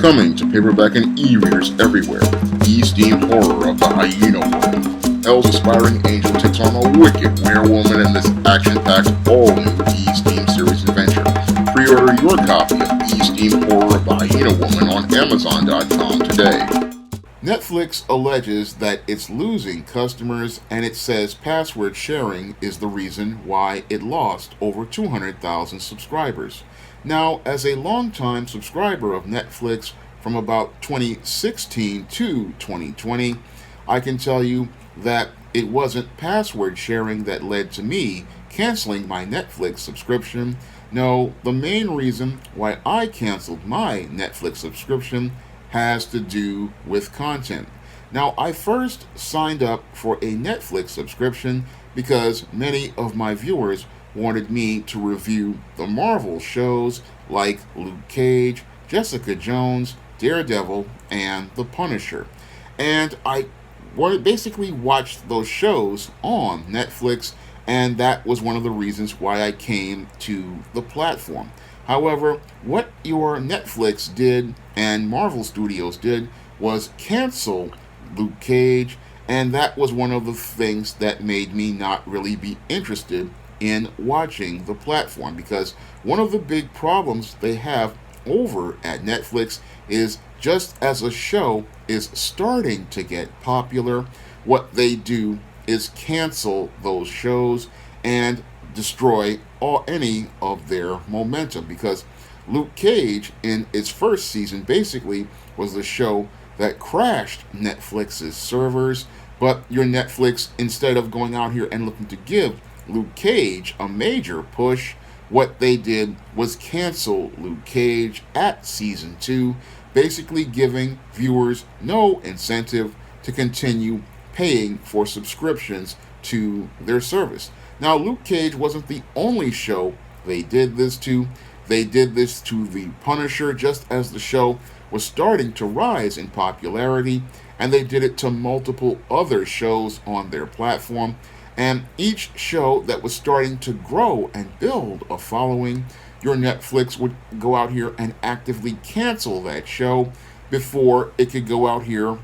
Coming to paperback and e-readers everywhere, E-Steam Horror of the Hyena Woman. Hell's aspiring angel takes on a wicked werewoman in this action-packed all-new E-Steam series adventure. Pre-order your copy of E-Steam Horror of the Hyena Woman on Amazon.com today. Netflix alleges that it's losing customers, and it says password sharing is the reason why it lost over 200,000 subscribers. Now, as a longtime subscriber of Netflix from about 2016 to 2020, I can tell you that it wasn't password sharing that led to me canceling my Netflix subscription. No, the main reason why I canceled my Netflix subscription has to do with content. Now, I first signed up for a Netflix subscription because many of my viewers wanted me to review the Marvel shows like Luke Cage, Jessica Jones, Daredevil, and The Punisher. And I basically watched those shows on Netflix, and that was one of the reasons why I came to the platform. However, what your Netflix did and Marvel Studios did was cancel Luke Cage, and that was one of the things that made me not really be interested in watching the platform, because one of the big problems they have over at Netflix is just as a show is starting to get popular, what they do is cancel those shows and destroy any of their momentum, because Luke Cage in its first season basically was the show that crashed Netflix's servers. But your Netflix, instead of going out here and looking to give Luke Cage a major push, what they did was cancel Luke Cage at season 2, basically giving viewers no incentive to continue paying for subscriptions to their service. Now, Luke Cage wasn't the only show they did this to. They did this to The Punisher just as the show was starting to rise in popularity, and they did it to multiple other shows on their platform. And each show that was starting to grow and build a following, your Netflix would go out here and actively cancel that show before it could go out here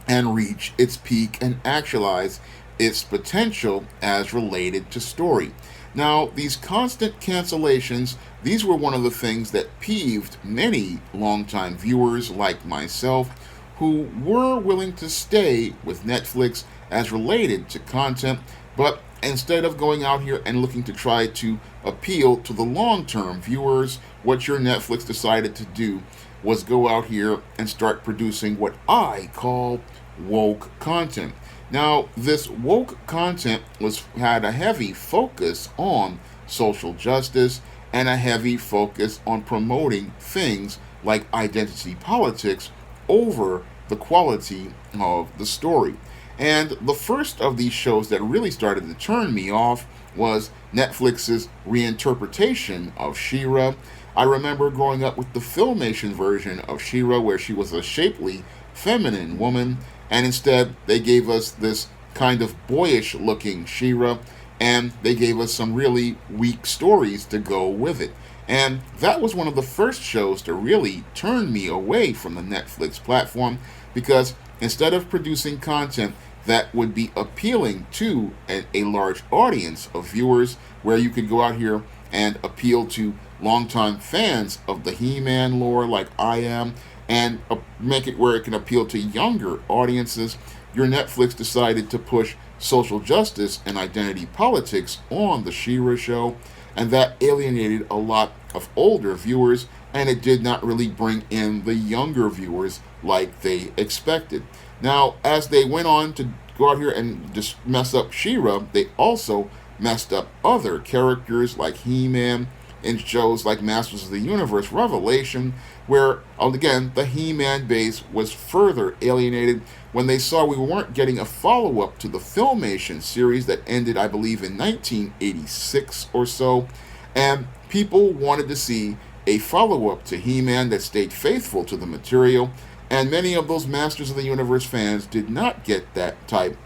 and reach its peak and actualize its potential as related to story. Now, these constant cancellations, these were one of the things that peeved many longtime viewers like myself, who were willing to stay with Netflix as related to content, but instead of going out here and looking to try to appeal to the long-term viewers, what your Netflix decided to do was go out here and start producing what I call woke content. Now, this woke content had a heavy focus on social justice and a heavy focus on promoting things like identity politics over the quality of the story. And the first of these shows that really started to turn me off was Netflix's reinterpretation of She-Ra. I remember growing up with the Filmation version of She-Ra, where she was a shapely, feminine woman, and instead they gave us this kind of boyish-looking She-Ra, and they gave us some really weak stories to go with it. And that was one of the first shows to really turn me away from the Netflix platform, because instead of producing content that would be appealing to a large audience of viewers, where you could go out here and appeal to longtime fans of the He-Man lore like I am, and make it where it can appeal to younger audiences, your Netflix decided to push social justice and identity politics on the She-Ra show, and that alienated a lot of older viewers, and it did not really bring in the younger viewers like they expected. Now, as they went on to go out here and just mess up She-Ra, they also messed up other characters like He-Man in shows like Masters of the Universe Revelation, where, again, the He-Man base was further alienated when they saw we weren't getting a follow-up to the Filmation series that ended, I believe, in 1986 or so, and people wanted to see a follow-up to He-Man that stayed faithful to the material, and many of those Masters of the Universe fans did not get that type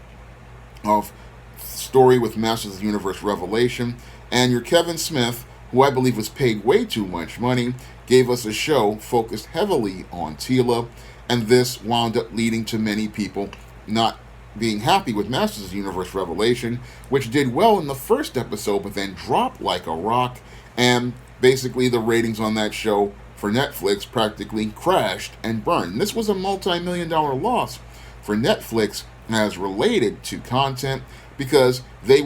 of story with Masters of the Universe Revelation, and your Kevin Smith, who I believe was paid way too much money, gave us a show focused heavily on Tila, and this wound up leading to many people not being happy with Masters of the Universe Revelation, which did well in the first episode but then dropped like a rock, and basically the ratings on that show for Netflix practically crashed and burned. And this was a multi-million-dollar loss for Netflix as related to content, because they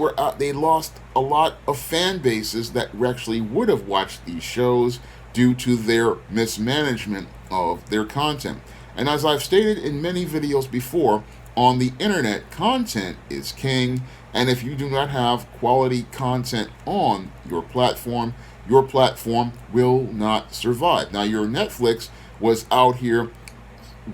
lost a lot of fan bases that actually would have watched these shows due to their mismanagement of their content. And as I've stated in many videos before, on the internet, content is king, and if you do not have quality content on your platform will not survive. Now, your Netflix was out here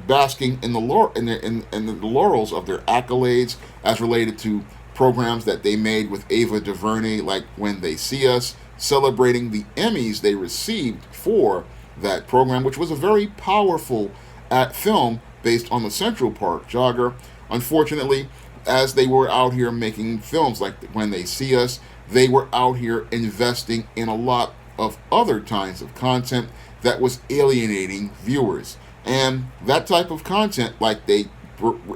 basking in the laurels of their accolades as related to programs that they made with Ava DuVernay, like When They See Us, celebrating the Emmys they received for that program, which was a very powerful film based on the Central Park Jogger. Unfortunately, as they were out here making films like When They See Us, they were out here investing in a lot of other kinds of content that was alienating viewers. And that type of content, like they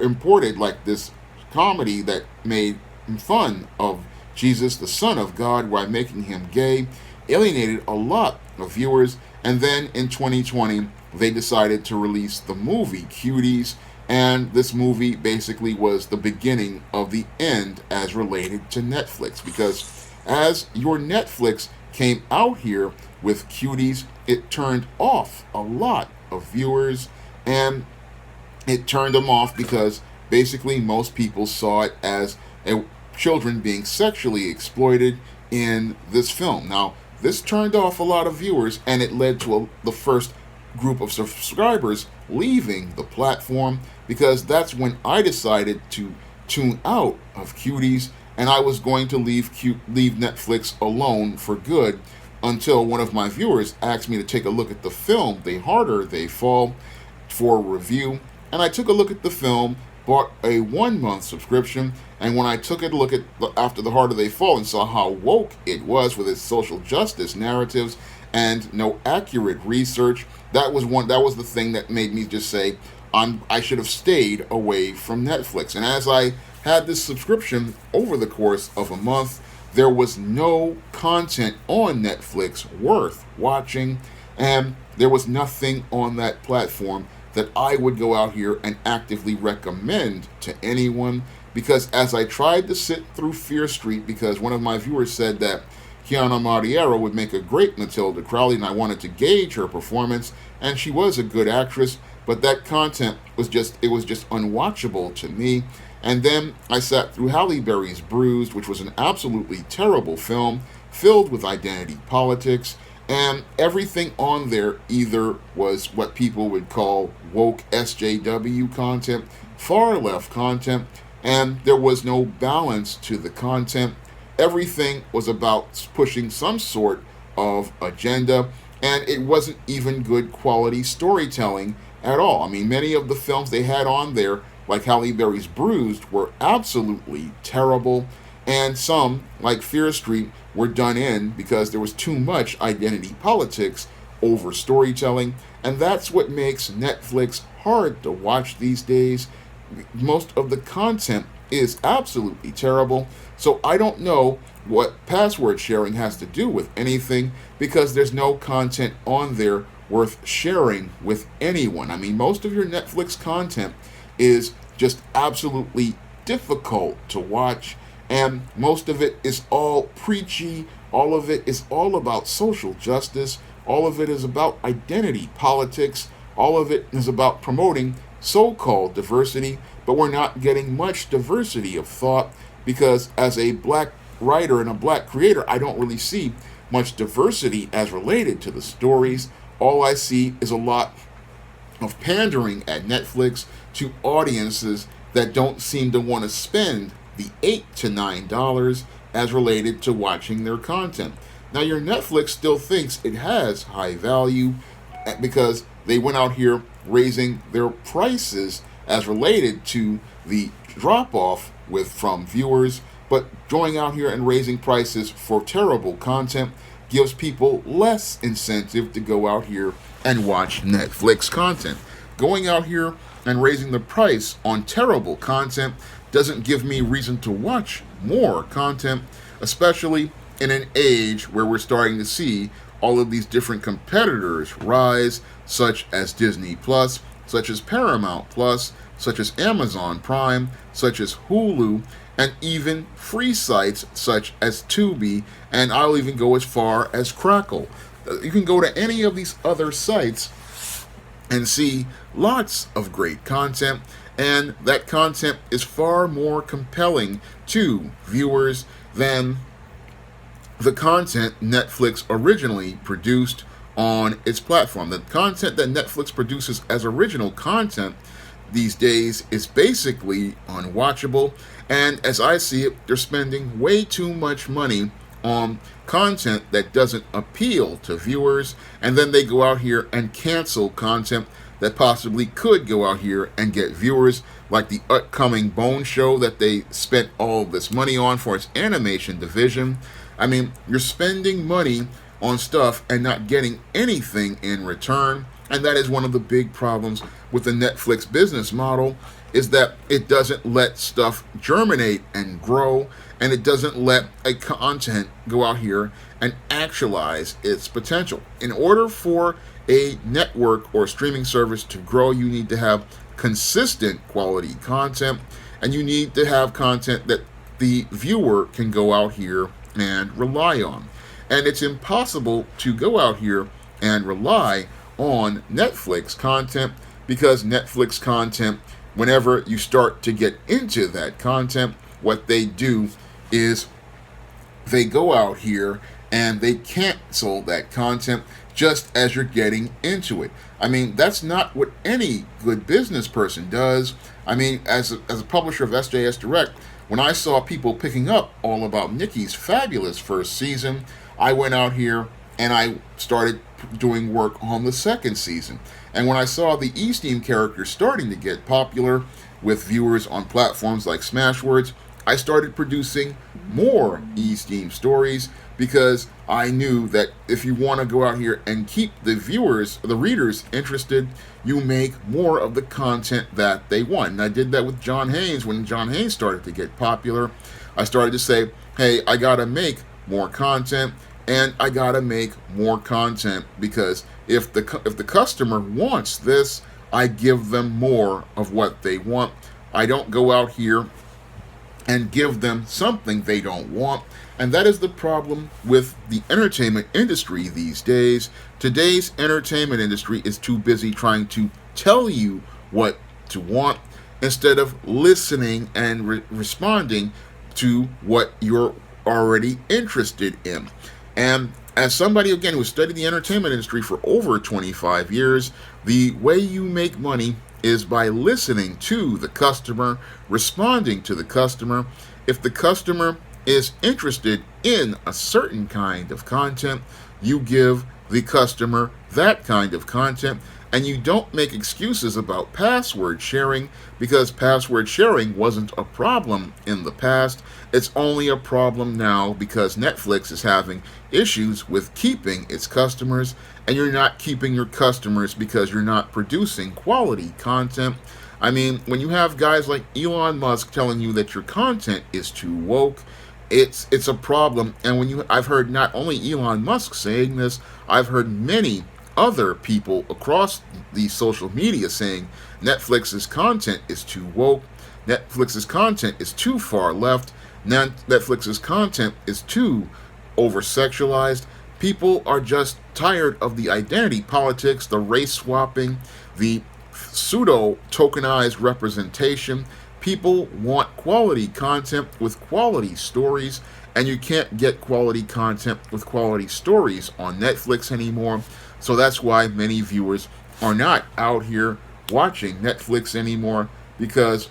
imported, like this comedy that made fun of Jesus, the Son of God, while making him gay, alienated a lot of viewers. And then in 2020, they decided to release the movie Cuties, and this movie basically was the beginning of the end as related to Netflix, because as your Netflix came out here with Cuties, it turned off a lot of viewers, and it turned them off because basically most people saw it as children being sexually exploited in this film. Now, this turned off a lot of viewers, and it led to the first group of subscribers leaving the platform, because that's when I decided to tune out of Cuties, and I was going to leave Netflix alone for good until one of my viewers asked me to take a look at the film The Harder They Fall for review. And I took a look at the film, bought a 1-month subscription, and when I took a look at after The Harder They Fall and saw how woke it was with its social justice narratives and no accurate research, that was the thing that made me just say I should have stayed away from Netflix. And as I had this subscription over the course of a month, there was no content on Netflix worth watching, and there was nothing on that platform that I would go out here and actively recommend to anyone, because as I tried to sit through Fear Street, because one of my viewers said that Kiana Martiero would make a great Matilda Crowley, and I wanted to gauge her performance, and she was a good actress, but that content was just unwatchable to me. And then I sat through Halle Berry's Bruised, which was an absolutely terrible film filled with identity politics, and everything on there either was what people would call woke SJW content, far left content, and there was no balance to the content. Everything was about pushing some sort of agenda, and it wasn't even good quality storytelling at all. I mean, many of the films they had on there, like Halle Berry's Bruised, were absolutely terrible, and some, like Fear Street, were done in because there was too much identity politics over storytelling, and that's what makes Netflix hard to watch these days. Most of the content is absolutely terrible, so I don't know what password sharing has to do with anything, because there's no content on there worth sharing with anyone. I mean, most of your Netflix content is just absolutely difficult to watch, and most of it is all preachy. All of it is all about social justice. All of it is about identity politics. All of it is about promoting so-called diversity, but we're not getting much diversity of thought, because as a black writer and a black creator, I don't really see much diversity as related to the stories. All I see is a lot of pandering at Netflix to audiences that don't seem to want to spend the $8 to $9 as related to watching their content. Now, your Netflix still thinks it has high value because they went out here raising their prices as related to the drop-off from viewers, but going out here and raising prices for terrible content gives people less incentive to go out here and watch Netflix content. Going out here and raising the price on terrible content doesn't give me reason to watch more content, especially in an age where we're starting to see all of these different competitors rise, such as Disney Plus, such as Paramount Plus, such as Amazon Prime, such as Hulu, and even free sites such as Tubi, and I'll even go as far as Crackle. You can go to any of these other sites and see lots of great content, and that content is far more compelling to viewers than the content Netflix originally produced on its platform. The content that Netflix produces as original content these days is basically unwatchable, and as I see it, they're spending way too much money on content that doesn't appeal to viewers, and then they go out here and cancel content that possibly could go out here and get viewers, like the upcoming Bone Show that they spent all of this money on for its animation division. I mean, you're spending money on stuff and not getting anything in return, and that is one of the big problems with the Netflix business model, is that it doesn't let stuff germinate and grow, and it doesn't let a content go out here and actualize its potential. In order for a network or streaming service to grow, you need to have consistent quality content, and you need to have content that the viewer can go out here and rely on. And it's impossible to go out here and rely on Netflix content, because Netflix content, whenever you start to get into that content, what they do is they go out here and they cancel that content just as you're getting into it. I mean, that's not what any good business person does. I mean, as a publisher of SJS Direct, when I saw people picking up All About Nikki's fabulous first season, I went out here and I started doing work on the second season. And when I saw the E-Steam character starting to get popular with viewers on platforms like Smashwords, I started producing more E-Steam stories, because I knew that if you want to go out here and keep the viewers, the readers interested, you make more of the content that they want. And I did that with John Haynes. When John Haynes started to get popular, I started to say, hey, I gotta make more content, and I gotta make more content, because if the customer wants this, I give them more of what they want. I don't go out here and give them something they don't want. And that is the problem with the entertainment industry these days. Today's entertainment industry is too busy trying to tell you what to want, instead of listening and responding to what you're already interested in. And as somebody, again, who has studied the entertainment industry for over 25 years, the way you make money is by listening to the customer, responding to the customer. If the customer is interested in a certain kind of content, you give the customer that kind of content, and you don't make excuses about password sharing, because password sharing wasn't a problem in the past. It's only a problem now because Netflix is having issues with keeping its customers, and you're not keeping your customers because you're not producing quality content. I mean, when you have guys like Elon Musk telling you that your content is too woke, it's a problem. And I've heard not only Elon Musk saying this, I've heard many other people across the social media saying Netflix's content is too woke, Netflix's content is too far left, Netflix's content is too over-sexualized. People are just tired of the identity politics, the race swapping, the pseudo-tokenized representation. People want quality content with quality stories, and you can't get quality content with quality stories on Netflix anymore. So that's why many viewers are not out here watching Netflix anymore, because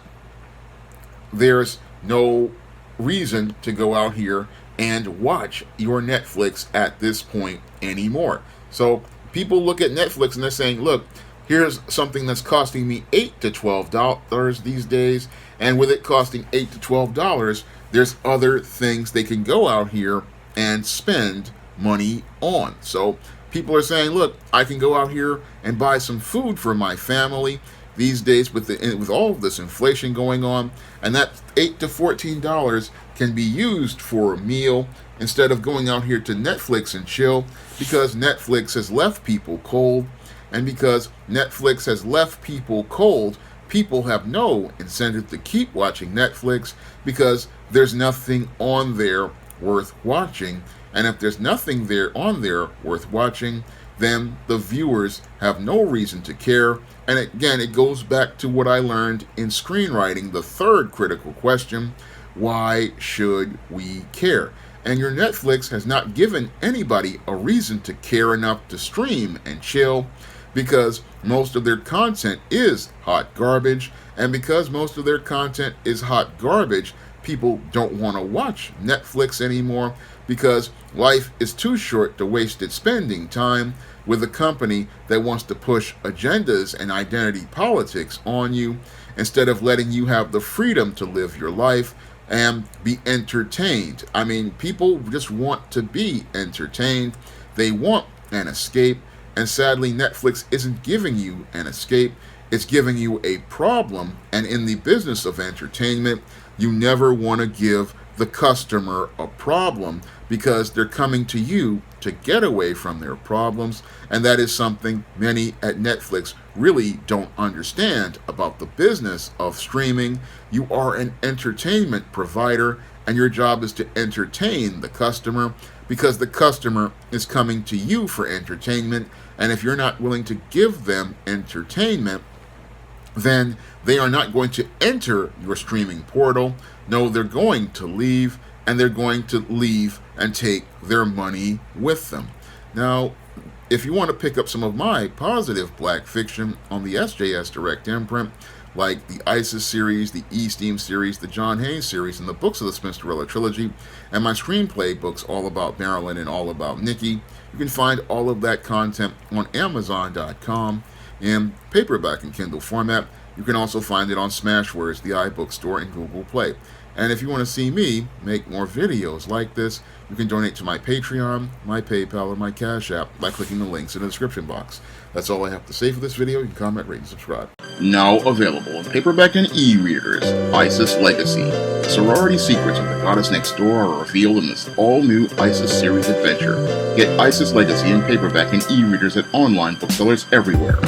there's no reason to go out here and watch your Netflix at this point anymore. So people look at Netflix and they're saying, look, here's something that's costing me $8 to $12 these days, and with it costing $8 to $12, there's other things they can go out here and spend money on. So people are saying, look, I can go out here and buy some food for my family these days with all of this inflation going on, and that $8 to $14 can be used for a meal instead of going out here to Netflix and chill, because Netflix has left people cold. And because Netflix has left people cold, people have no incentive to keep watching Netflix, because there's nothing on there worth watching. And if there's nothing on there worth watching, then the viewers have no reason to care. And again, it goes back to what I learned in screenwriting, the third critical question: why should we care? And your Netflix has not given anybody a reason to care enough to stream and chill, because most of their content is hot garbage. And because most of their content is hot garbage, people don't want to watch Netflix anymore, because life is too short to waste it spending time with a company that wants to push agendas and identity politics on you, instead of letting you have the freedom to live your life and be entertained. I mean, people just want to be entertained. They want an escape. And sadly, Netflix isn't giving you an escape. It's giving you a problem. And in the business of entertainment, you never want to give the customer a problem, because they're coming to you to get away from their problems. And that is something many at Netflix really don't understand about the business of streaming. You are an entertainment provider, and your job is to entertain the customer, because the customer is coming to you for entertainment. And if you're not willing to give them entertainment, then they are not going to enter your streaming portal. No, they're going to leave, and they're going to leave and take their money with them. Now, if you want to pick up some of my positive black fiction on the SJS Direct imprint, like the ISIS series, the E-Steam series, the John Hayes series, and the books of the Spinsterella trilogy, and my screenplay books all about Marilyn and all about Nikki, you can find all of that content on Amazon.com in paperback and Kindle format. You can also find it on Smashwords, the iBook Store, and Google Play. And if you want to see me make more videos like this, you can donate to my Patreon, my PayPal, or my Cash App by clicking the links in the description box. That's all I have to say for this video. You can comment, rate, and subscribe. Now available in paperback and e-readers, ISIS Legacy. Sorority secrets of the goddess next door are revealed in this all-new ISIS series adventure. Get ISIS Legacy in paperback and e-readers at online booksellers everywhere.